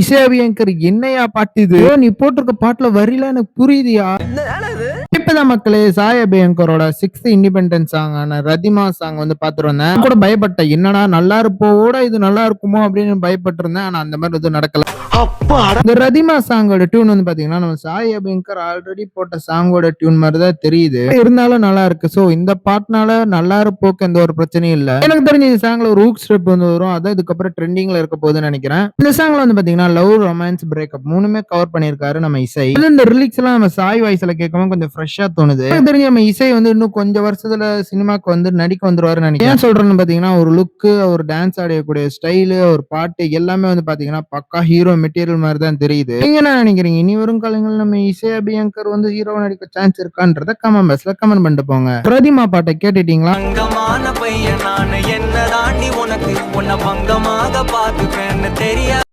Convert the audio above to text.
இசை அபியங்கர் என்னையா பாட்டு இது? நீ போட்டிருக்க பாட்டுல வரியில எனக்கு புரியுதுயா. இப்பதான் மக்களே சாய் அபியங்கரோட 6th இண்டிபெண்டன்ஸ் சாங் ஆன ரதிமா சாங் வந்து பாத்துட்டு வந்தேன். கூட பயப்பட்டேன், என்னடா நல்லா இருப்போட இது நல்லா இருக்குமோ அப்படின்னு பயப்பட்டு இருந்தேன். ஆனா அந்த மாதிரி எதுவும் நடக்கல. இந்த ரதிமா சாங்கோட டியூன் வந்து பாத்தீங்கன்னா நம்ம சாய் அபியங்கர் ஆல்ரெடி போட்ட சாங்கோட டியூன் மாதிரி தான் தெரியுது. இருந்தாலும் நல்லா இருக்கு. சோ இந்த பாட்டுனால நல்லா இருப்போக்கு எந்த ஒரு பிரச்சனையும் இல்ல. எனக்கு தெரிஞ்ச இந்த சாங்ல ஒரு ஹூக் ஸ்டெப் வந்து வரும். அதான் இதுக்கப்புறம் ட்ரெண்டிங்ல இருக்க போகுதுன்னு நினைக்கிறேன். இந்த சாங்ல வந்து பாத்தீங்கன்னா லவ், ரொமான்ஸ், பிரேக்கப் மூணுமே கவர் பண்ணிருக்காரு நம்ம இசை. இந்த ரிலிக்ஸ் எல்லாம் நம்ம சாய் வாய்ஸ்ல கேட்கவும் கொஞ்சம் ஃப்ரெஷ்ஷா தோணுது. எனக்கு தெரிஞ்ச நம்ம இசை வந்து இன்னும் கொஞ்சம் வருஷத்துல சினிமாக்கு வந்து நடிக்க வந்துருவாருன்னு நினைக்கிறேன். ஏன் சொல்றேன்னு பாத்தீங்கன்னா ஒரு லுக், ஒரு டான்ஸ் ஆடக்கூடிய ஸ்டைலு, ஒரு பாட்டு எல்லாமே வந்து பாத்தீங்கன்னா பக்கா ஹீரோ மெட்டீரியல் மாதிரி தான் தெரியுது. நீங்க என்ன நினைக்கிறீங்க? இனி வரும் காலங்கள் நம்ம இசை அபியங்கர் வந்து ஹீரோ நடிக்க சான்ஸ் இருக்கான்றத கமெண்ட் பாக்ஸ்ல கமெண்ட் பண்ணிட்டு போங்க. பிரதிமா பாட்டை கேட்டுட்டீங்களா? பையன் நானு என்ன தாண்டி உனக்கு உன்னை பங்கமாக பார்த்துப்பேன்னு தெரியாது.